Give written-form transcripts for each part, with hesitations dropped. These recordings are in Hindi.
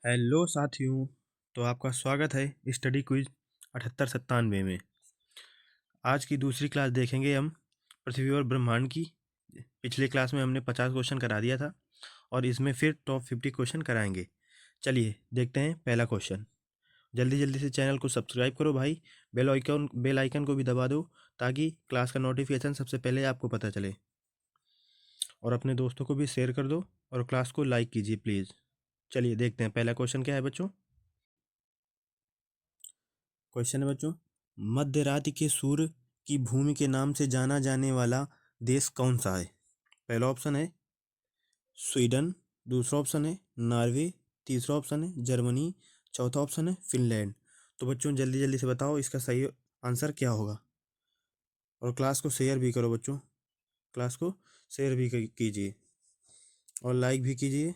हेलो साथियों। तो आपका स्वागत है स्टडी क्विज 7897 में। आज की दूसरी क्लास देखेंगे हम पृथ्वी और ब्रह्मांड की। पिछले क्लास में हमने 50 क्वेश्चन करा दिया था और इसमें फिर टॉप 50 क्वेश्चन कराएंगे। चलिए देखते हैं पहला क्वेश्चन। जल्दी जल्दी से चैनल को सब्सक्राइब करो भाई। बेल आइकन को भी दबा दो ताकि क्लास का नोटिफिकेशन सबसे पहले आपको पता चले, और अपने दोस्तों को भी शेयर कर दो और क्लास को लाइक कीजिए प्लीज़। चलिए देखते हैं पहला क्वेश्चन क्या है बच्चों। क्वेश्चन है बच्चों, मध्य रात्रि के सूर्य की भूमि के नाम से जाना जाने वाला देश कौन सा है? पहला ऑप्शन है स्वीडन, दूसरा ऑप्शन है नॉर्वे, तीसरा ऑप्शन है जर्मनी, चौथा ऑप्शन है फिनलैंड। तो बच्चों जल्दी जल्दी से बताओ इसका सही आंसर क्या होगा, और क्लास को शेयर भी करो बच्चों। क्लास को शेयर भी कीजिए और लाइक भी कीजिए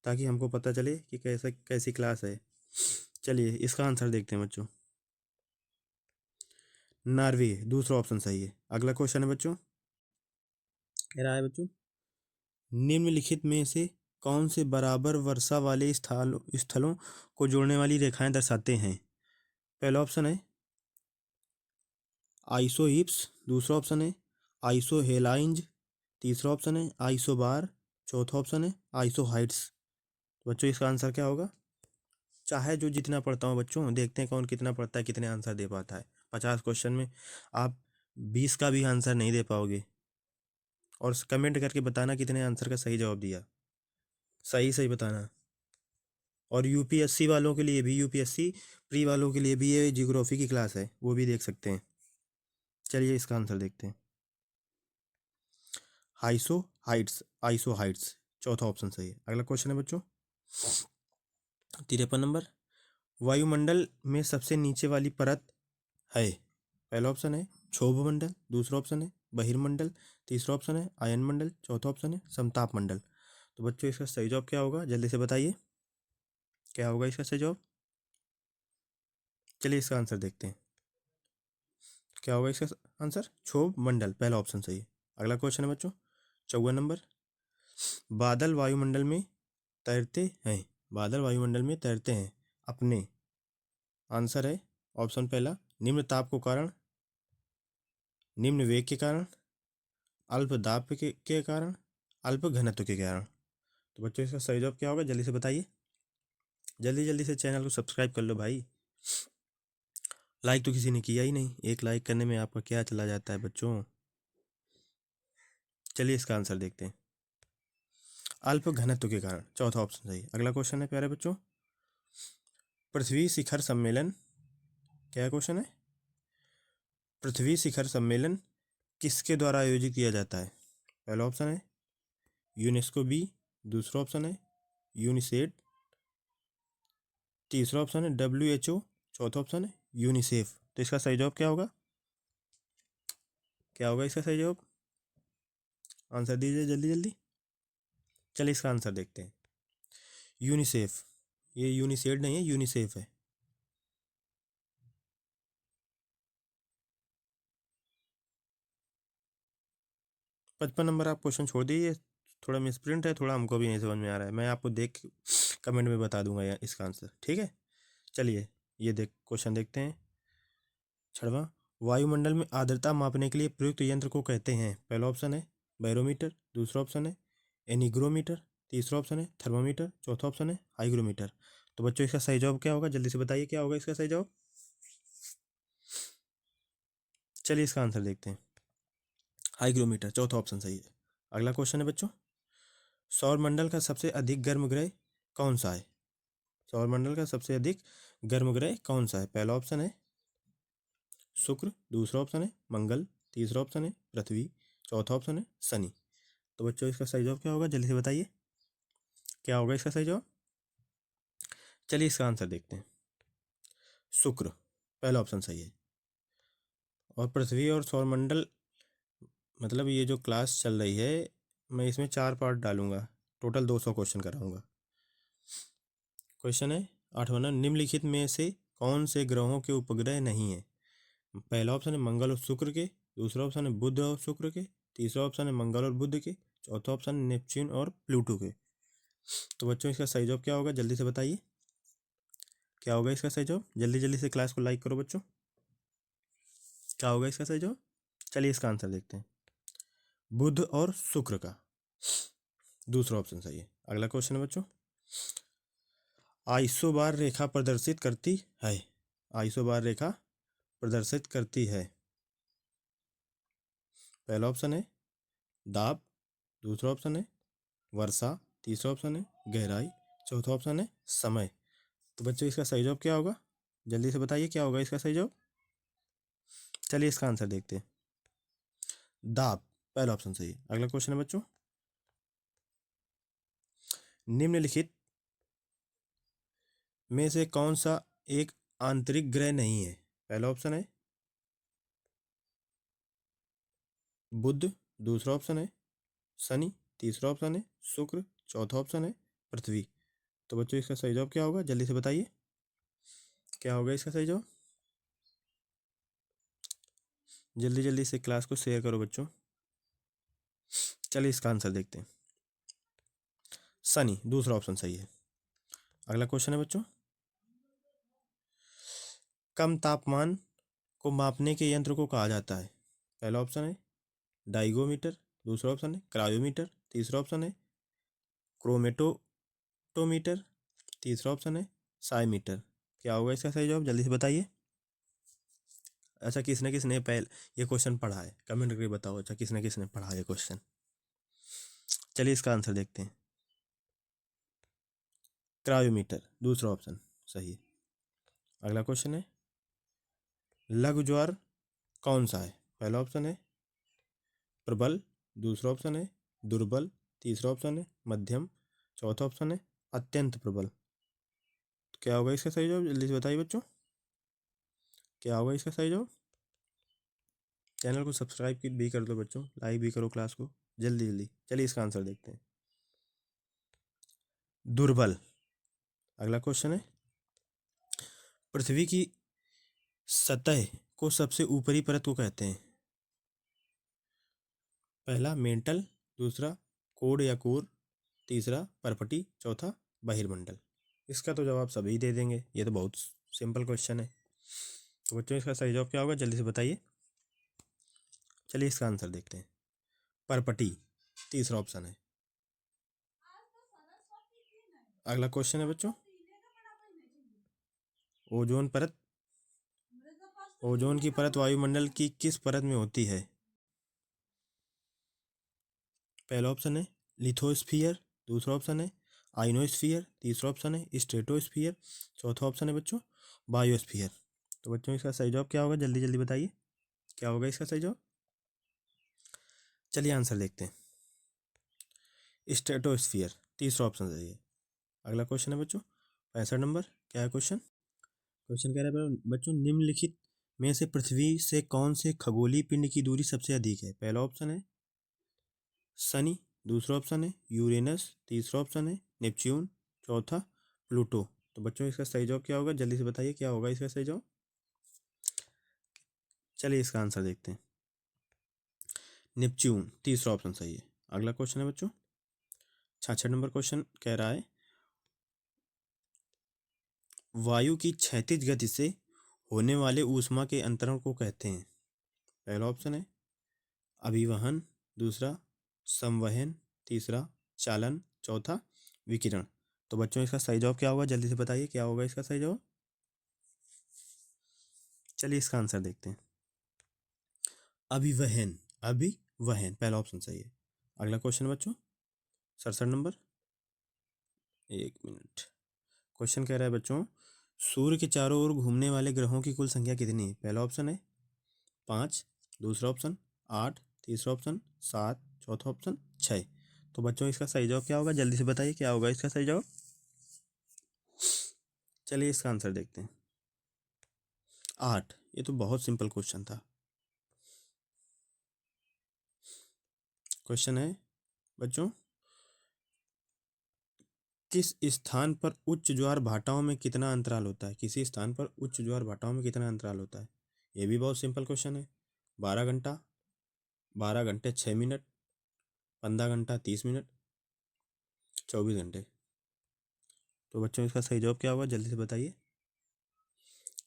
ताकि हमको पता चले कि कैसी क्लास है। चलिए इसका आंसर देखते हैं बच्चों। नॉर्वे दूसरा ऑप्शन सही है। अगला क्वेश्चन है बच्चों, कह रहा है बच्चों, निम्नलिखित में से कौन से बराबर वर्षा वाले स्थलों को जोड़ने वाली रेखाएं दर्शाते हैं? पहला ऑप्शन है आइसोहिप्स, दूसरा ऑप्शन है आइसोहेलाइंज, तीसरा ऑप्शन है आइसोबार, चौथा ऑप्शन है आइसोहाइट्स। तो बच्चों इसका आंसर क्या होगा? चाहे जो जितना पढ़ता हूँ बच्चों, देखते हैं कौन कितना पढ़ता है, कितने आंसर दे पाता है। 50 क्वेश्चन में आप 20 का भी आंसर नहीं दे पाओगे। और कमेंट करके बताना कितने आंसर का सही जवाब दिया। सही सही बताना। और यूपीएससी वालों के लिए भी, यूपीएससी प्री वालों के लिए भी ये जियोग्राफी की क्लास है, वो भी देख सकते हैं। चलिए इसका आंसर देखते हैं। आइसो हाइट्स चौथा ऑप्शन सही है। अगला क्वेश्चन है बच्चों 53 नंबर, वायुमंडल में सबसे नीचे वाली परत है? पहला ऑप्शन है क्षोभ मंडल, दूसरा ऑप्शन है बहिर्मंडल, तीसरा ऑप्शन है आयन मंडल, चौथा ऑप्शन है समताप मंडल। तो बच्चों इसका सही जवाब क्या होगा, जल्दी से बताइए क्या होगा इसका सही जवाब। चलिए इसका आंसर देखते हैं क्या होगा इसका आंसर। क्षोभ मंडल पहला ऑप्शन सही है। अगला क्वेश्चन है बच्चों 54 नंबर, बादल वायुमंडल में तैरते हैं, बादल वायुमंडल में तैरते हैं अपने। आंसर है ऑप्शन पहला निम्न ताप को कारण, निम्न वेग के कारण, अल्प दाब के कारण, अल्प घनत्व के कारण। तो बच्चों इसका सही जवाब क्या होगा, जल्दी से बताइए। जल्दी जल्दी से चैनल को सब्सक्राइब कर लो भाई। लाइक तो किसी ने किया ही नहीं, एक लाइक करने में आपका क्या चला जाता है बच्चों। चलिए इसका आंसर देखते हैं। अल्प घनत्व के कारण चौथा ऑप्शन सही। अगला क्वेश्चन है प्यारे बच्चों, पृथ्वी शिखर सम्मेलन, क्या क्वेश्चन है? पृथ्वी शिखर सम्मेलन किसके द्वारा आयोजित किया जाता है? पहला ऑप्शन है यूनेस्को बी, दूसरा ऑप्शन है यूनिसेड, तीसरा ऑप्शन है WHO, चौथा ऑप्शन है यूनिसेफ। तो इसका सही जवाब क्या होगा, क्या होगा इसका सही जवाब? आंसर दीजिए जल्दी जल्दी। चलिए इसका आंसर देखते हैं। यूनिसेफ, ये यूनिसेड नहीं है, यूनिसेफ है। 55 नंबर आप क्वेश्चन छोड़ दीजिए, थोड़ा मिसप्रिंट है, थोड़ा हमको भी नहीं समझ में आ रहा है। मैं आपको देख कमेंट में बता दूंगा इसका आंसर, ठीक है। चलिए ये क्वेश्चन देखते हैं। 6वां, वायुमंडल में आर्द्रता मापने के लिए प्रयुक्त यंत्र को कहते हैं? पहला ऑप्शन है बैरोमीटर, दूसरा ऑप्शन है एनिग्रोमीटर, तीसरा ऑप्शन है थर्मामीटर, चौथा ऑप्शन है हाइग्रोमीटर। तो बच्चों इसका सही जवाब क्या होगा, जल्दी से बताइए क्या होगा इसका सही जवाब। चलिए इसका आंसर देखते हैं। हाइग्रोमीटर चौथा ऑप्शन सही है। अगला क्वेश्चन है बच्चों, सौरमंडल का सबसे अधिक गर्म ग्रह कौन सा है? सौरमंडल का सबसे अधिक गर्म ग्रह कौन सा है? पहला ऑप्शन है शुक्र, दूसरा ऑप्शन है मंगल, तीसरा ऑप्शन है पृथ्वी, चौथा ऑप्शन है शनि। तो बच्चों इसका सही जवाब क्या होगा, जल्दी से बताइए क्या होगा इसका सही जवाब। चलिए इसका आंसर देखते हैं। शुक्र पहला ऑप्शन सही है। और पृथ्वी और सौरमंडल, मतलब ये जो क्लास चल रही है, मैं इसमें 4 पार्ट डालूंगा, टोटल 200 क्वेश्चन कराऊंगा। क्वेश्चन है 8वां, निम्नलिखित में से कौन से ग्रहों के उपग्रह नहीं है? पहला ऑप्शन है मंगल और शुक्र के, दूसरा ऑप्शन है बुध और शुक्र के, तीसरा ऑप्शन है मंगल और बुध के, चौथा ऑप्शन है नेपच्यून और प्लूटो के। तो बच्चों इसका सही जवाब क्या होगा, जल्दी से बताइए क्या होगा इसका सही जवाब। जल्दी जल्दी से क्लास को लाइक करो बच्चों। क्या होगा इसका सही जवाब? चलिए इसका आंसर देखते हैं, बुध और शुक्र का दूसरा ऑप्शन सही है। अगला क्वेश्चन है बच्चों, आइसोबार रेखा प्रदर्शित करती है। आइसोबार रेखा प्रदर्शित करती है। पहला ऑप्शन है दाब, दूसरा ऑप्शन है वर्षा, तीसरा ऑप्शन है गहराई, चौथा ऑप्शन है समय। तो बच्चों इसका सही जवाब क्या होगा, जल्दी से बताइए क्या होगा इसका सही जवाब। चलिए इसका आंसर देखते हैं, दाब, पहला ऑप्शन सही है। अगला क्वेश्चन है बच्चों, निम्नलिखित में से कौन सा एक आंतरिक ग्रह नहीं है। पहला ऑप्शन है बुध, दूसरा ऑप्शन है शनि, तीसरा ऑप्शन है शुक्र, चौथा ऑप्शन है पृथ्वी। तो बच्चों इसका सही जवाब क्या होगा, जल्दी से बताइए क्या होगा इसका सही जवाब। जल्दी जल्दी से क्लास को शेयर करो बच्चों। चलिए इसका आंसर देखते हैं, शनि, दूसरा ऑप्शन सही है। अगला क्वेश्चन है बच्चों, कम तापमान को मापने के यंत्र को कहा जाता है। पहला ऑप्शन है डाइगोमीटर, दूसरा ऑप्शन है क्रायोमीटर, तीसरा ऑप्शन है क्रोमेटोमीटर, तीसरा ऑप्शन है साइमीटर। क्या होगा इसका सही जवाब, जल्दी से बताइए। अच्छा किसने किसने पहले ये क्वेश्चन पढ़ा है, कमेंट करके बताओ। अच्छा किसने किसने पढ़ा है ये क्वेश्चन। चलिए इसका आंसर देखते हैं, क्रायोमीटर, दूसरा ऑप्शन सही है। अगला क्वेश्चन है, लघु ज्वार कौन सा है। पहला ऑप्शन है प्रबल, दूसरा ऑप्शन है दुर्बल, तीसरा ऑप्शन है मध्यम, चौथा ऑप्शन है अत्यंत प्रबल। तो क्या होगा इसका सही जवाब, जल्दी से बताइए बच्चों क्या होगा इसका सही जवाब। चैनल को सब्सक्राइब भी कर दो बच्चों, लाइक भी करो क्लास को जल्दी जल्दी। चलिए इसका आंसर देखते हैं, दुर्बल। अगला क्वेश्चन है, पृथ्वी की सतह को सबसे ऊपरी परत को कहते हैं। पहला मेंटल, दूसरा कोड या कोर, तीसरा परपटी, चौथा बहिर्मंडल। इसका तो जवाब सभी दे देंगे, ये तो बहुत सिंपल क्वेश्चन है। तो बच्चों इसका सही जवाब क्या होगा, जल्दी से बताइए। चलिए इसका आंसर देखते हैं, परपटी, तीसरा ऑप्शन है। अगला क्वेश्चन है बच्चों, ओजोन परत, ओजोन की परत वायुमंडल की किस परत में होती है। पहला ऑप्शन है लिथोस्फियर, दूसरा ऑप्शन है आइनोस्फियर, तीसरा ऑप्शन है स्ट्रेटोस्फियर, चौथा ऑप्शन है बच्चों बायोस्फियर। तो बच्चों इसका सही जवाब क्या होगा, जल्दी जल्दी बताइए क्या होगा इसका सही जवाब। चलिए आंसर देखते हैं, स्ट्रेटोस्फियर, तीसरा ऑप्शन सही है। अगला क्वेश्चन है बच्चों 65 नंबर, क्या है क्वेश्चन। क्वेश्चन कह रहा है बच्चों, निम्नलिखित में से पृथ्वी से कौन से खगोलीय पिंड की दूरी सबसे अधिक है। पहला ऑप्शन है शनि, दूसरा ऑप्शन है यूरेनस, तीसरा ऑप्शन है नेपच्यून, चौथा प्लूटो। तो बच्चों इसका सही जवाब क्या होगा, जल्दी से बताइए क्या होगा इसका सही जवाब। चलिए इसका आंसर देखते हैं, नेपच्यून, तीसरा ऑप्शन सही है। अगला क्वेश्चन है बच्चों 66 नंबर क्वेश्चन कह रहा है, वायु की क्षैतिज गति से होने वाले ऊष्मा के अंतरण को कहते हैं। पहला ऑप्शन है अभिवहन, दूसरा संवहन, तीसरा चालन, चौथा विकिरण। तो बच्चों इसका सही जवाब क्या होगा, जल्दी से बताइए क्या होगा इसका सही जवाब। चलिए इसका आंसर देखते हैं, अभिवहन, अभिवहन, पहला ऑप्शन सही है। अगला क्वेश्चन बच्चों 67 नंबर, एक मिनट। क्वेश्चन कह रहा है बच्चों, सूर्य के चारों ओर घूमने वाले ग्रहों की कुल संख्या कितनी है। पहला ऑप्शन है 5, दूसरा ऑप्शन 8, तीसरा ऑप्शन 7, चौथा ऑप्शन 6। तो बच्चों इसका सही जवाब क्या होगा, जल्दी से बताइए क्या होगा इसका सही जवाब। चलिए इसका आंसर देखते हैं, 8। ये तो बहुत सिंपल क्वेश्चन था। क्वेश्चन है बच्चों, किस स्थान पर उच्च ज्वार भाटाओं में कितना अंतराल होता है। किसी स्थान पर उच्च ज्वार भाटाओं में कितना अंतराल होता है। ये भी बहुत सिंपल क्वेश्चन है, 12 घंटा, 12 घंटे 6 मिनट, 15 घंटा 30 मिनट, 24 घंटे। तो बच्चों इसका सही जवाब क्या होगा, जल्दी से बताइए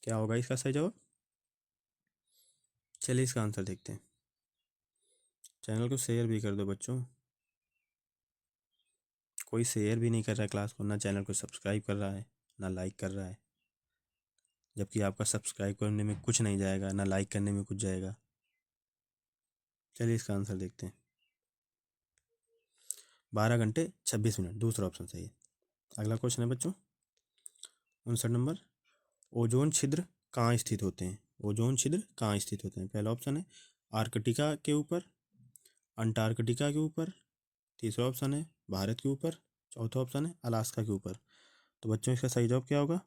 क्या होगा इसका सही जवाब। चलिए इसका आंसर देखते हैं। चैनल को शेयर भी कर दो बच्चों, कोई शेयर भी नहीं कर रहा है क्लास को, ना चैनल को सब्सक्राइब कर रहा है, ना लाइक कर रहा है, जबकि आपका सब्सक्राइब करने में कुछ नहीं जाएगा, ना लाइक करने में कुछ जाएगा। चलिए इसका आंसर देखते हैं। 12 घंटे 26 मिनट, दूसरा ऑप्शन सही है। अगला क्वेश्चन है बच्चों 59 नंबर। ओजोन छिद्र कहाँ स्थित होते हैं? ओजोन छिद्र कहाँ स्थित होते हैं? पहला ऑप्शन है आर्कटिका के ऊपर, अंटार्कटिका के ऊपर, तीसरा ऑप्शन है भारत के ऊपर, चौथा ऑप्शन है अलास्का के ऊपर। तो बच्चों इसका सही जवाब क्या होगा,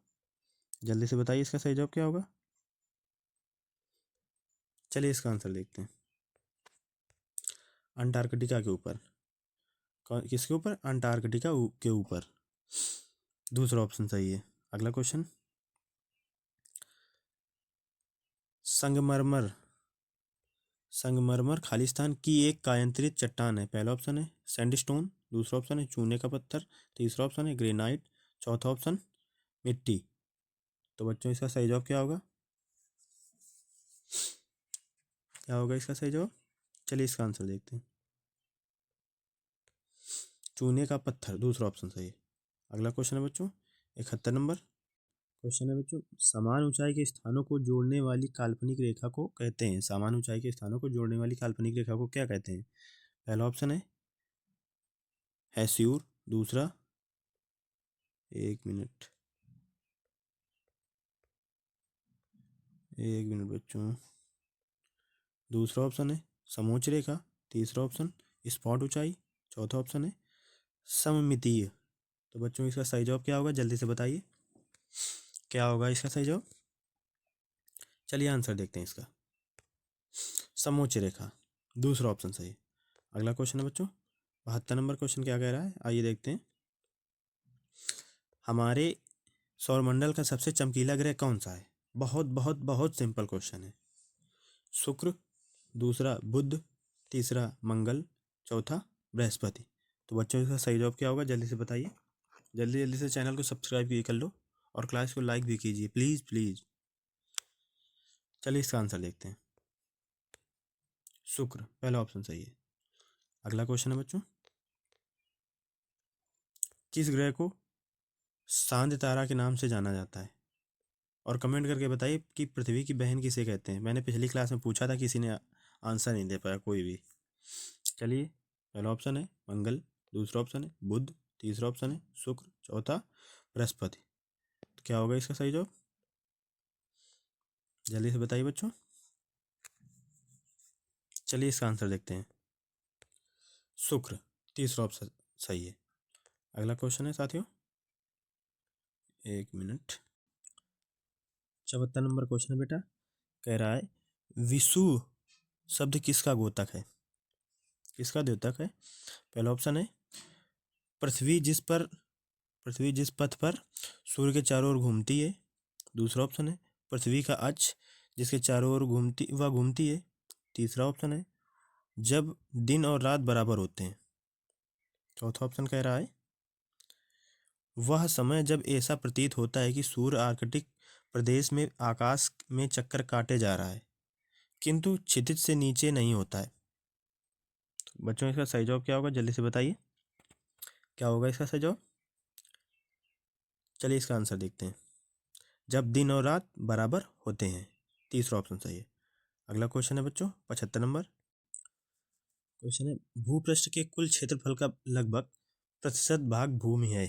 जल्दी से बताइए इसका सही जवाब क्या होगा। चलिए इसका आंसर देखते हैं। अंटार्कटिका के ऊपर। किसके ऊपर? अंटार्कटिका के ऊपर, दूसरा ऑप्शन सही है। अगला क्वेश्चन, संगमरमर संगमरमर खालिस्तान की एक कायांतरित चट्टान है। पहला ऑप्शन है सैंडस्टोन, दूसरा ऑप्शन है चूने का पत्थर, तीसरा ऑप्शन है ग्रेनाइट, चौथा ऑप्शन मिट्टी। तो बच्चों इसका सही जवाब क्या होगा, क्या होगा इसका सही जवाब? चलिए इसका आंसर देखते हैं। चूने का पत्थर, दूसरा ऑप्शन सही है। अगला क्वेश्चन है बच्चों 71 नंबर। क्वेश्चन है बच्चों, समान ऊंचाई के स्थानों को जोड़ने वाली काल्पनिक रेखा को कहते हैं, समान ऊंचाई के स्थानों को जोड़ने वाली काल्पनिक रेखा को क्या कहते हैं? पहला ऑप्शन है हैस्यूर, दूसरा, एक मिनट एक मिनट बच्चों, दूसरा ऑप्शन है समोच्च रेखा, तीसरा ऑप्शन स्पॉट ऊंचाई, चौथा ऑप्शन है सममितीय। तो बच्चों इसका सही जवाब क्या होगा, जल्दी से बताइए क्या होगा इसका सही जवाब। चलिए आंसर देखते हैं इसका, समोच्च रेखा, दूसरा ऑप्शन सही है। अगला क्वेश्चन है बच्चों 72 नंबर। क्वेश्चन क्या कह रहा है, आइए देखते हैं। हमारे सौरमंडल का सबसे चमकीला ग्रह कौन सा है? बहुत बहुत बहुत सिंपल क्वेश्चन है। शुक्र, दूसरा बुध, तीसरा मंगल, चौथा बृहस्पति। तो बच्चों इसका सही जवाब क्या होगा, जल्दी से बताइए। जल्दी जल्दी से चैनल को सब्सक्राइब भी कर लो और क्लास को लाइक भी कीजिए, प्लीज़ प्लीज़। चलिए इसका आंसर देखते हैं। शुक्र, पहला ऑप्शन सही है। अगला क्वेश्चन है बच्चों, किस ग्रह को शांत तारा के नाम से जाना जाता है? और कमेंट करके बताइए कि पृथ्वी की बहन किसे कहते हैं। मैंने पिछली क्लास में पूछा था, किसी ने आंसर नहीं दे पाया कोई भी। चलिए, पहला ऑप्शन है मंगल, दूसरा ऑप्शन है बुध, तीसरा ऑप्शन है शुक्र, चौथा बृहस्पति। तो क्या होगा इसका सही जवाब, जल्दी से बताइए बच्चों। चलिए इसका आंसर देखते हैं। शुक्र, तीसरा ऑप्शन सही है। अगला क्वेश्चन है साथियों, एक मिनट, 74 नंबर क्वेश्चन है बेटा। कह रहा है विषुव शब्द किसका द्योतक है? किसका द्योतक है? पहला ऑप्शन है पृथ्वी जिस पर पृथ्वी जिस पथ पर सूर्य के चारों ओर घूमती है, दूसरा ऑप्शन है पृथ्वी का अक्ष जिसके चारों ओर घूमती है, तीसरा ऑप्शन है जब दिन और रात बराबर होते हैं, चौथा ऑप्शन कह रहा है वह समय जब ऐसा प्रतीत होता है कि सूर्य आर्कटिक प्रदेश में आकाश में चक्कर काटे जा रहा है किंतु क्षितिज से नीचे नहीं होता है। तो बच्चों इसका सही जवाब क्या होगा, जल्दी से बताइए क्या होगा इसका सही जवाब। चलिए इसका आंसर देखते हैं। जब दिन और रात बराबर होते हैं, तीसरा ऑप्शन सही है। अगला क्वेश्चन है बच्चों 75 नंबर। क्वेश्चन है भूपृष्ठ के कुल क्षेत्रफल का लगभग प्रतिशत भाग भूमि है।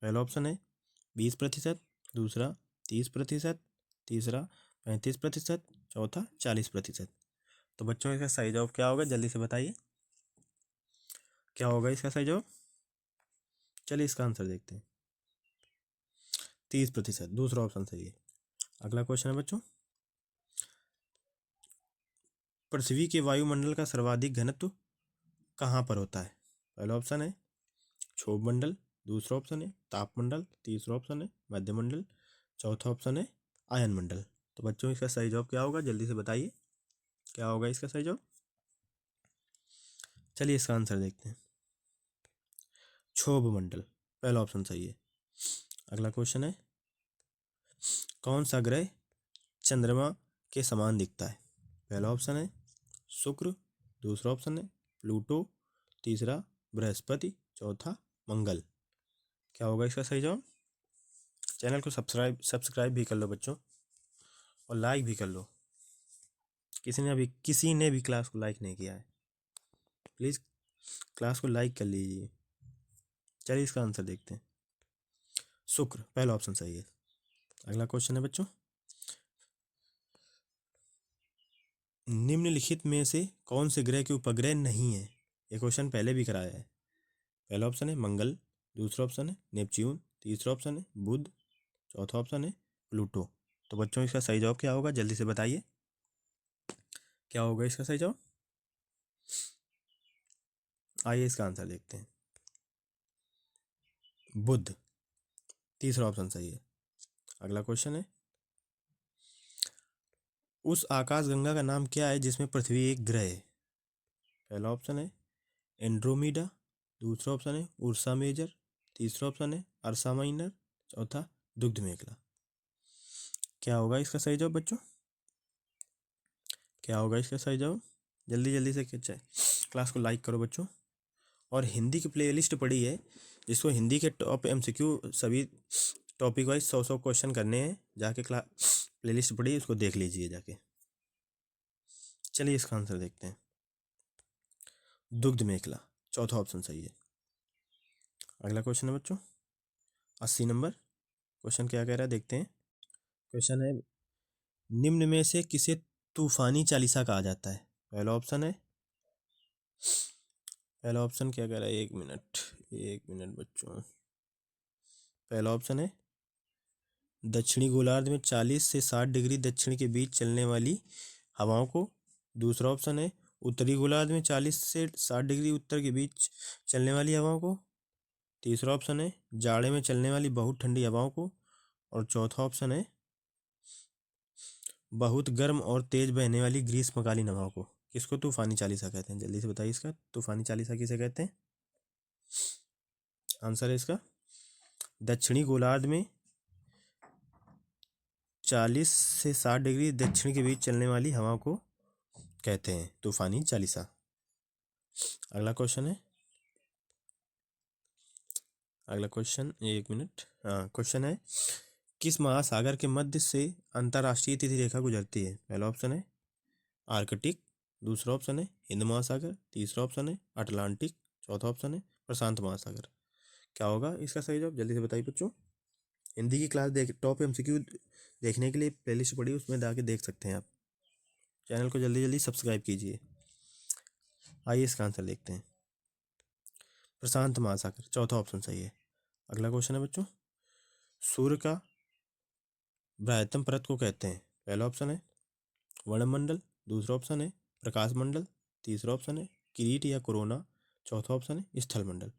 पहला ऑप्शन है 20%, दूसरा 30%, तीसरा 35%, चौथा 40%। तो बच्चों इसका सही जवाब क्या होगा, जल्दी से बताइए क्या होगा इसका सही जवाब। चलिए इसका आंसर देखते हैं। 30%, दूसरा ऑप्शन सही है। अगला क्वेश्चन है बच्चों, पृथ्वी के वायुमंडल का सर्वाधिक घनत्व कहाँ पर होता है? पहला ऑप्शन है क्षोभ मंडल, दूसरा ऑप्शन है तापमंडल, तीसरा ऑप्शन है मध्यमंडल, चौथा ऑप्शन है आयन मंडल। तो बच्चों इसका सही जवाब क्या होगा, जल्दी से बताइए क्या होगा इसका सही जवाब। चलिए इसका आंसर देखते हैं। क्षोभ मंडल, पहला ऑप्शन सही है। अगला क्वेश्चन है, कौन सा ग्रह चंद्रमा के समान दिखता है? पहला ऑप्शन है शुक्र, दूसरा ऑप्शन है प्लूटो, तीसरा बृहस्पति, चौथा मंगल। क्या होगा इसका सही जवाब? चैनल को सब्सक्राइब भी कर लो बच्चों, और लाइक भी कर लो। किसी ने भी क्लास को लाइक नहीं किया है, प्लीज़ क्लास को लाइक कर लीजिए। चलिए इसका आंसर देखते हैं। शुक्र, पहला ऑप्शन सही है। अगला क्वेश्चन है बच्चों, निम्नलिखित में से कौन से ग्रह के उपग्रह नहीं है? ये क्वेश्चन पहले भी कराया है। पहला ऑप्शन है मंगल, दूसरा ऑप्शन है नेपच्यून, तीसरा ऑप्शन है बुध, चौथा ऑप्शन है प्लूटो। तो बच्चों इसका सही जवाब क्या होगा, जल्दी से बताइए, क्या होगा इसका सही जवाब? आइए इसका आंसर देखते हैं। बुध, तीसरा ऑप्शन सही है। अगला क्वेश्चन है, उस आकाशगंगा का नाम क्या है जिसमें पृथ्वी एक ग्रह है? पहला ऑप्शन है एंड्रोमीडा, दूसरा ऑप्शन है उर्सा मेजर, तीसरा ऑप्शन है अर्सा माइनर, चौथा दुग्ध मेघला। क्या होगा इसका सही जवाब बच्चों? क्या होगा इसका सही जवाब? जल्दी जल्दी से क्लास को लाइक करो बच्चों, और हिंदी की प्लेलिस्ट पड़ी है, जिसको हिंदी के टॉप एमसीक्यू सभी टॉपिक वाइज 100 क्वेश्चन करने हैं, जाके क्लास प्लेलिस्ट पड़ी है, उसको देख लीजिए जाके। चलिए इसका आंसर देखते हैं। दुग्ध मेखला, चौथा ऑप्शन सही है। अगला क्वेश्चन है बच्चों 80 नंबर। क्वेश्चन क्या कह रहा है देखते हैं। क्वेश्चन है, निम्न में से किसे तूफानी चालीसा कहा जाता है? पहला ऑप्शन क्या कह रहा है, एक मिनट बच्चों। पहला ऑप्शन है दक्षिणी गोलार्ध में 40 से 60 डिग्री दक्षिण के बीच चलने वाली हवाओं को। दूसरा ऑप्शन है उत्तरी गोलार्ध में 40 से 60 डिग्री उत्तर के बीच चलने वाली हवाओं को। तीसरा ऑप्शन है जाड़े में चलने वाली बहुत ठंडी हवाओं को। और चौथा ऑप्शन है बहुत गर्म और तेज बहने वाली ग्रीष्मकालीन हवाओं को। किसको तूफानी चालीसा कहते हैं, जल्दी से बताइए इसका तूफानी चालीसा किसे कहते हैं? आंसर है इसका दक्षिणी गोलार्ध में 40 से 60 डिग्री दक्षिण के बीच चलने वाली हवाओं को कहते हैं तूफानी चालीसा। अगला क्वेश्चन एक मिनट। क्वेश्चन है, किस महासागर के मध्य से अंतर्राष्ट्रीय तिथि रेखा गुजरती है? पहला ऑप्शन है आर्कटिक, दूसरा ऑप्शन है हिंद महासागर, तीसरा ऑप्शन है अटलांटिक, चौथा ऑप्शन है प्रशांत महासागर। क्या होगा इसका सही जवाब, जल्दी से बताइए बच्चों। हिंदी की क्लास टॉप एमसीक्यू देखने के लिए प्लेलिस्ट पड़ी, उसमें जाके देख सकते हैं आप। चैनल को जल्दी जल्दी सब्सक्राइब कीजिए। आइए इसका आंसर देखते हैं। प्रशांत महासागर, चौथा ऑप्शन सही है। अगला क्वेश्चन है बच्चों, सूर्य का बृहत्तम परत को कहते हैं? पहला ऑप्शन है वर्णमंडल, दूसरा ऑप्शन है प्रकाश मंडल, तीसरा ऑप्शन है किरीट या कोरोना, चौथा ऑप्शन है स्थल मंडल।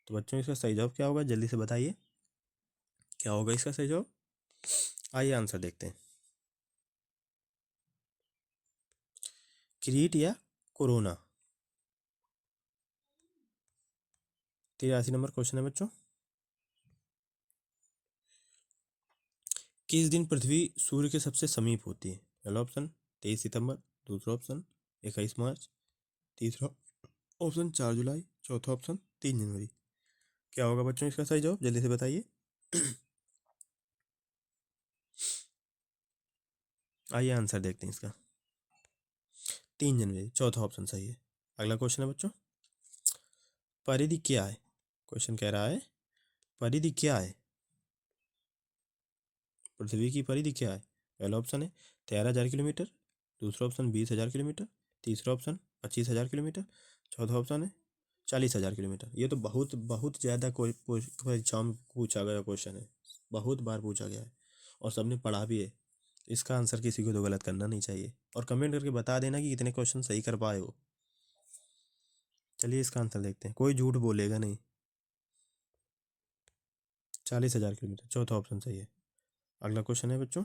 तो बच्चों इसका सही जवाब क्या होगा, जल्दी से बताइए, क्या होगा इसका सही जवाब? आइए आंसर देखते हैं। किरीट या कोरोना। 83 नंबर क्वेश्चन है बच्चों, किस दिन पृथ्वी सूर्य के सबसे समीप होती है? पहला ऑप्शन 23 सितंबर, दूसरा ऑप्शन 21 मार्च, तीसरा ऑप्शन 4 जुलाई, चौथा ऑप्शन 3 जनवरी। क्या होगा बच्चों इसका सही जवाब, जल्दी से बताइए। आइए आंसर देखते हैं इसका। 3 जनवरी, चौथा ऑप्शन सही है। अगला क्वेश्चन है बच्चों, परिधि क्या है? क्वेश्चन कह रहा है परिधि क्या है, पृथ्वी की परिधि क्या है? पहला ऑप्शन है 13,000 किलोमीटर, दूसरा ऑप्शन 20,000 किलोमीटर, तीसरा ऑप्शन 25,000 किलोमीटर, चौथा ऑप्शन है 40,000 किलोमीटर। ये तो बहुत बहुत ज़्यादा कोई परीक्षाओं में पूछा गया क्वेश्चन है, बहुत बार पूछा गया है और सबने पढ़ा भी है। इसका आंसर किसी को तो गलत करना नहीं चाहिए, और कमेंट करके बता देना कि कितने क्वेश्चन सही कर पाए हो। चलिए इसका आंसर देखते हैं, कोई झूठ बोलेगा नहीं। 40,000 किलोमीटर, चौथा ऑप्शन सही है। अगला क्वेश्चन है बच्चों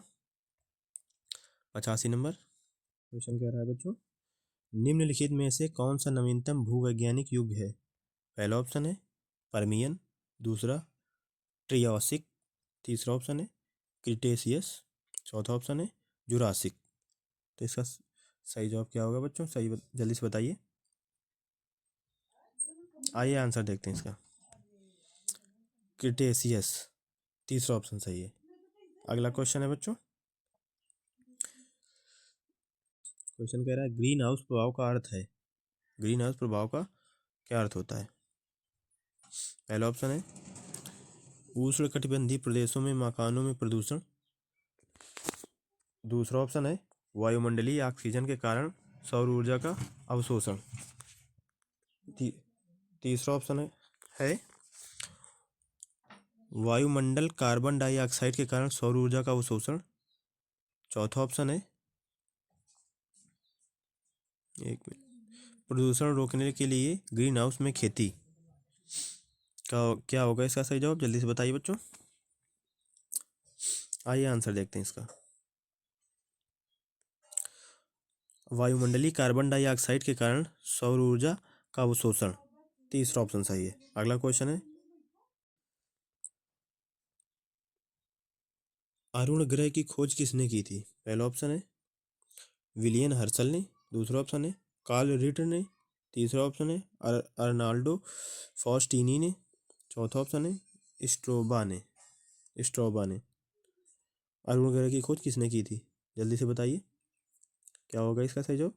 85 नंबर। क्वेश्चन कह रहा है बच्चों, निम्नलिखित में से कौन सा नवीनतम भूवैज्ञानिक युग है? पहला ऑप्शन है परमियन, दूसरा ट्रियासिक, तीसरा ऑप्शन है क्रिटेशियस, चौथा ऑप्शन है जुरासिक। तो इसका सही जवाब क्या होगा बच्चों? जल्दी से बताइए। आइए आंसर देखते हैं इसका। क्रिटेशियस, तीसरा ऑप्शन सही है। अगला क्वेश्चन है बच्चों, क्वेश्चन कह रहा है ग्रीन हाउस प्रभाव का अर्थ है। ग्रीन हाउस प्रभाव का क्या अर्थ होता है? पहला ऑप्शन है उष्णकटिबंधीय प्रदेशों में मकानों में प्रदूषण। दूसरा ऑप्शन है वायुमंडलीय ऑक्सीजन के कारण सौर ऊर्जा का अवशोषण। तीसरा ऑप्शन है वायुमंडल कार्बन डाइऑक्साइड के कारण सौर ऊर्जा का अवशोषण। चौथा ऑप्शन है प्रदूषण रोकने के लिए ग्रीन हाउस में खेती। क्या होगा इसका सही जवाब? जल्दी से बताइए बच्चों। आइए आंसर देखते हैं इसका। वायुमंडलीय कार्बन डाइऑक्साइड के कारण सौर ऊर्जा का अवशोषण, तीसरा ऑप्शन सही है। अगला क्वेश्चन है अरुण ग्रह की खोज किसने की थी? पहला ऑप्शन है विलियम हर्शल ने, दूसरा ऑप्शन है कार्ल रिटर ने, तीसरा ऑप्शन है अर्नाल्डो फॉस्टीनी ने, चौथा ऑप्शन है स्ट्रोबा ने। अरुण ग्रह की खोज किसने की थी? जल्दी से बताइए क्या होगा इसका सही जवाब।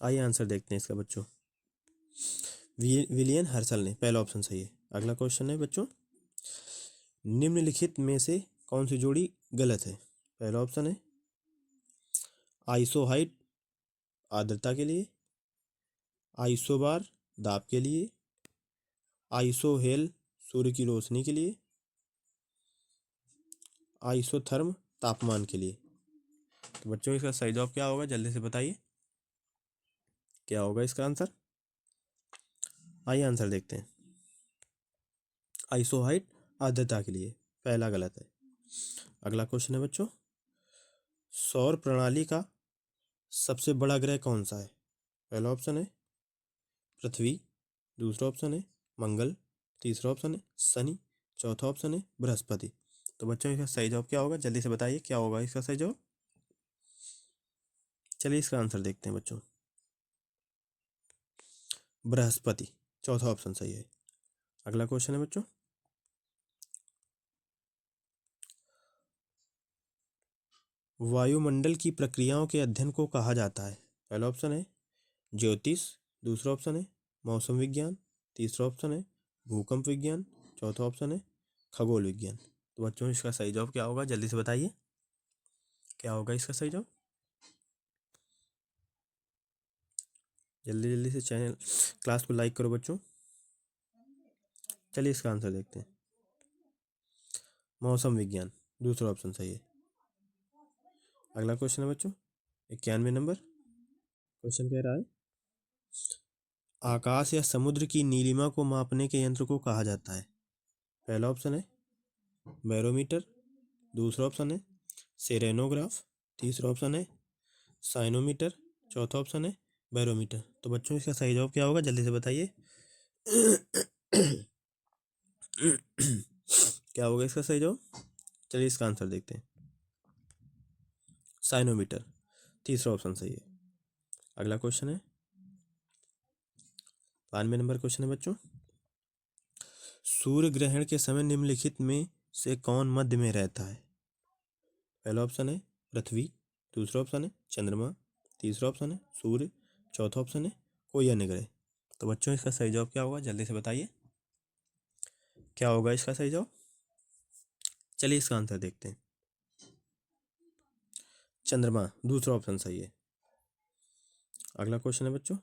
आइए आंसर देखते हैं इसका बच्चों। विलियम हर्शल ने, पहला ऑप्शन सही है। अगला क्वेश्चन है बच्चों, निम्नलिखित में से कौन सी जोड़ी गलत है? पहला ऑप्शन है आइसोहाइट आर्द्रता के लिए, आइसोबार दाब के लिए, आइसोहेल सूर्य की रोशनी के लिए, आइसोथर्म तापमान के लिए। तो बच्चों इसका सही जवाब क्या होगा? जल्दी से बताइए क्या होगा इसका आंसर। आइए आंसर देखते हैं। आइसोहाइट आर्द्रता के लिए, पहला गलत है। अगला क्वेश्चन है बच्चों, सौर प्रणाली का सबसे बड़ा ग्रह कौन सा है? पहला ऑप्शन है पृथ्वी, दूसरा ऑप्शन है मंगल, तीसरा ऑप्शन है शनि, चौथा ऑप्शन है बृहस्पति। तो बच्चों इसका सही जवाब क्या होगा? जल्दी से बताइए क्या होगा इसका सही जवाब। चलिए इसका आंसर देखते हैं बच्चों। बृहस्पति, चौथा ऑप्शन सही है। अगला क्वेश्चन है बच्चों, वायुमंडल की प्रक्रियाओं के अध्ययन को कहा जाता है। पहला ऑप्शन है ज्योतिष, दूसरा ऑप्शन है मौसम विज्ञान, तीसरा ऑप्शन है भूकंप विज्ञान, चौथा ऑप्शन है खगोल विज्ञान। तो बच्चों इसका सही जवाब क्या होगा? जल्दी से बताइए क्या होगा इसका सही जवाब। जल्दी जल्दी से चैनल क्लास को लाइक करो बच्चों। चलिए इसका आंसर देखते हैं। मौसम विज्ञान, दूसरा ऑप्शन सही है। अगला क्वेश्चन है बच्चों 91 नंबर। क्वेश्चन कह रहा है आकाश या समुद्र की नीलिमा को मापने के यंत्र को कहा जाता है। पहला ऑप्शन है बैरोमीटर, दूसरा ऑप्शन है सेरेनोग्राफ, तीसरा ऑप्शन है साइनोमीटर, चौथा ऑप्शन है बैरोमीटर। तो बच्चों इसका सही जवाब क्या होगा? जल्दी से बताइए क्या होगा इसका सही जवाब। चलिए इसका आंसर देखते हैं। साइनोमीटर, तीसरा ऑप्शन सही है। अगला क्वेश्चन है 92 नंबर क्वेश्चन है बच्चों, सूर्य ग्रहण के समय निम्नलिखित में से कौन मध्य में रहता है? पहला ऑप्शन है पृथ्वी, दूसरा ऑप्शन है चंद्रमा, तीसरा ऑप्शन है सूर्य, चौथा ऑप्शन है कोई अन्य ग्रह। तो बच्चों इसका सही जवाब क्या होगा? जल्दी से बताइए क्या होगा इसका सही जवाब। चलिए इसका आंसर देखते हैं। चंद्रमा, दूसरा ऑप्शन सही है। अगला क्वेश्चन है बच्चों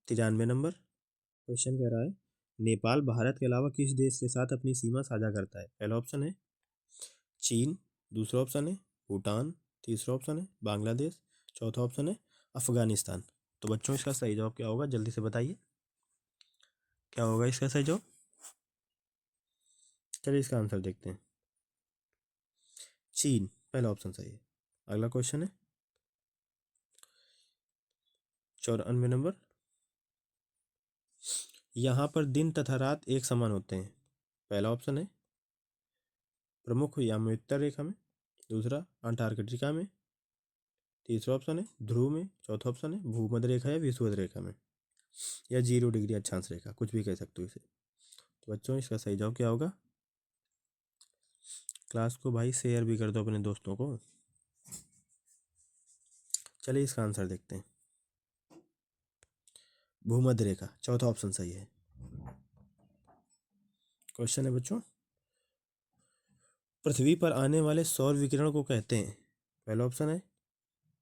93 नंबर। क्वेश्चन कह रहा है नेपाल भारत के अलावा किस देश के साथ अपनी सीमा साझा करता है? पहला ऑप्शन है चीन, दूसरा ऑप्शन है भूटान, तीसरा ऑप्शन है बांग्लादेश, चौथा ऑप्शन है अफगानिस्तान। तो बच्चों इसका सही जवाब क्या होगा? जल्दी से बताइए क्या होगा इसका सही जवाब। चलिए इसका आंसर देखते हैं। चीन, पहला ऑप्शन सही है। अगला क्वेश्चन है 94 नंबर। यहाँ पर दिन तथा रात एक समान होते हैं। पहला ऑप्शन है प्रमुख याम्योत्तर रेखा में, दूसरा अंटार्कटिका में, तीसरा ऑप्शन है ध्रुव में, चौथा ऑप्शन है भूमध्य रेखा या विषुवत रेखा में, या 0 डिग्री अक्षांश रेखा, कुछ भी कह सकते हो इसे। तो बच्चों इसका सही जवाब क्या होगा? क्लास को भाई शेयर भी कर दो अपने दोस्तों को। चलिए इसका आंसर देखते हैं। भूमध्य रेखा, चौथा ऑप्शन सही है। क्वेश्चन है बच्चों, पृथ्वी पर आने वाले सौर विकिरण को कहते हैं। पहला ऑप्शन है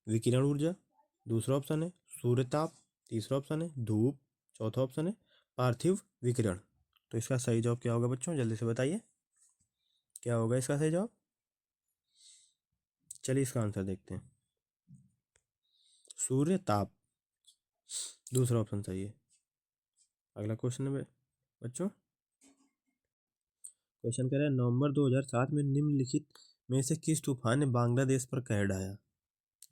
विकिरण ऊर्जा, दूसरा ऑप्शन है सूर्यताप, तीसरा ऑप्शन है धूप, चौथा ऑप्शन है पार्थिव विकिरण। तो इसका सही जवाब क्या होगा बच्चों, जल्दी से बताइए क्या होगा इसका सही जवाब। चलिए इसका आंसर देखते हैं। सूर्यताप, दूसरा ऑप्शन सही है। अगला क्वेश्चन है बच्चों, क्वेश्चन कह रहा है नवंबर 2007 में निम्नलिखित में से किस तूफान ने बांग्लादेश पर कहर ढाया?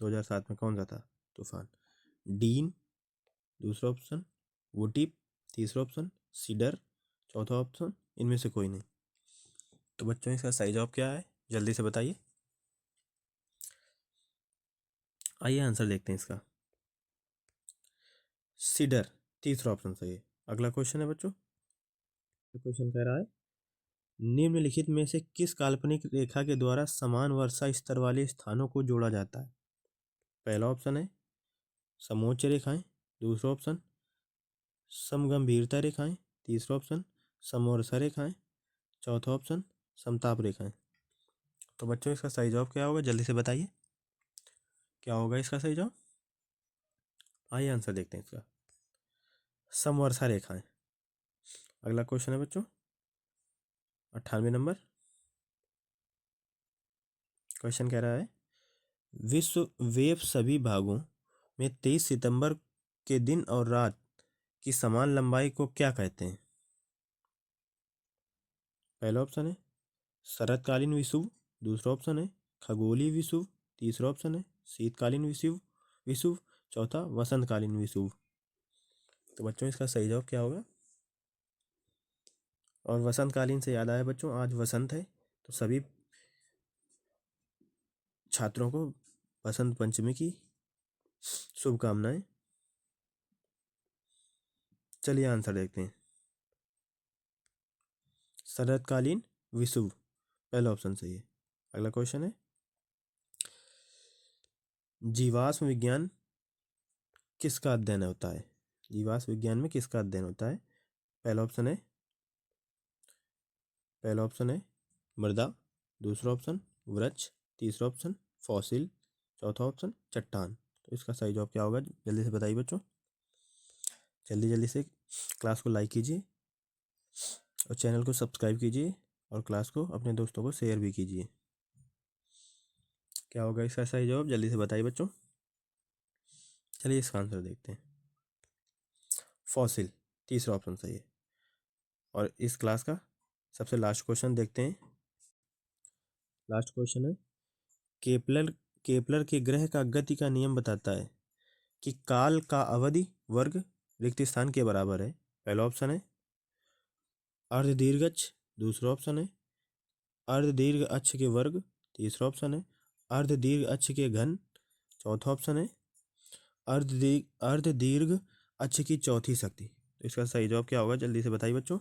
2007 में कौन सा था तूफान? डीन, दूसरा ऑप्शन वुटिप, तीसरा ऑप्शन सीडर, चौथा ऑप्शन इनमें से कोई नहीं। तो बच्चों इसका सही जवाब क्या है, जल्दी से बताइए। आइए आंसर देखते हैं इसका। सीडर, तीसरा ऑप्शन सही है। अगला क्वेश्चन है बच्चों, क्वेश्चन कह रहा है निम्नलिखित में से किस काल्पनिक रेखा के द्वारा समान वर्षा स्तर वाले स्थानों को जोड़ा जाता है? पहला ऑप्शन है समोच्च रेखाएं, दूसरा ऑप्शन समगंभीरता रेखाएं, तीसरा ऑप्शन समवर्षा रेखाएं, चौथा ऑप्शन समताप रेखाएं। तो बच्चों इसका सही जवाब क्या होगा, जल्दी से बताइए क्या होगा इसका सही जवाब। आइए आंसर देखते हैं इसका, समवर्षा रेखाएं। अगला क्वेश्चन है बच्चों 98 नंबर। क्वेश्चन कह रहा है विश्व वेव सभी भागों में 23 सितंबर के दिन और रात की समान लंबाई को क्या कहते हैं? पहला ऑप्शन है शरतकालीन विषुव, दूसरा ऑप्शन है खगोलीय विषुव, तीसरा ऑप्शन है शीतकालीन विषुव विषुव चौथा वसंतकालीन विषुव। तो बच्चों इसका सही जवाब क्या होगा? और वसंतकालीन से याद आया बच्चों, आज वसंत है, तो सभी छात्रों को वसंत पंचमी की शुभकामनाएं। चलिए आंसर देखते हैं। शरतकालीन विषुव, पहला ऑप्शन सही है। अगला क्वेश्चन है जीवाश्म विज्ञान किसका अध्ययन होता है? जीवाश्म विज्ञान में किसका अध्ययन होता है? पहला ऑप्शन है मृदा, दूसरा ऑप्शन वृक्ष, तीसरा ऑप्शन फॉसिल, चौथा ऑप्शन चट्टान। तो इसका सही जवाब क्या होगा, जल्दी से बताइए बच्चों। जल्दी जल्दी से क्लास को लाइक कीजिए और चैनल को सब्सक्राइब कीजिए और क्लास को अपने दोस्तों को शेयर भी कीजिए। क्या होगा इसका सही जवाब, जल्दी से बताइए बच्चों। चलिए इसका आंसर देखते हैं। फॉसिल, तीसरा ऑप्शन सही है। और इस क्लास का सबसे लास्ट क्वेश्चन देखते हैं। लास्ट क्वेश्चन है केपलर केपलर के ग्रह का गति का नियम बताता है कि काल का अवधि वर्ग रिक्त स्थान के बराबर है। पहला ऑप्शन है अर्धदीर्घ अक्ष, दूसरा ऑप्शन है अर्धदीर्घ अक्ष के वर्ग, तीसरा ऑप्शन है अर्धदीर्घ अक्ष के घन, चौथा ऑप्शन है अर्धदीर्घ अक्ष की चौथी शक्ति। तो इसका सही जवाब क्या होगा, जल्दी से बताइए बच्चों।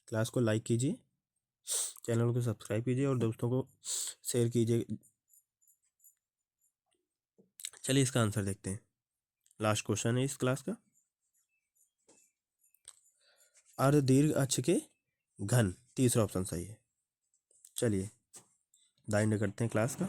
क्लास को लाइक कीजिए, चैनल को सब्सक्राइब कीजिए और दोस्तों को शेयर कीजिए। चलिए इसका आंसर देखते हैं। लास्ट क्वेश्चन है इस क्लास का, अर्धदीर्घ अक्ष के घन, तीसरा ऑप्शन सही है। चलिए दाइंड करते हैं क्लास का।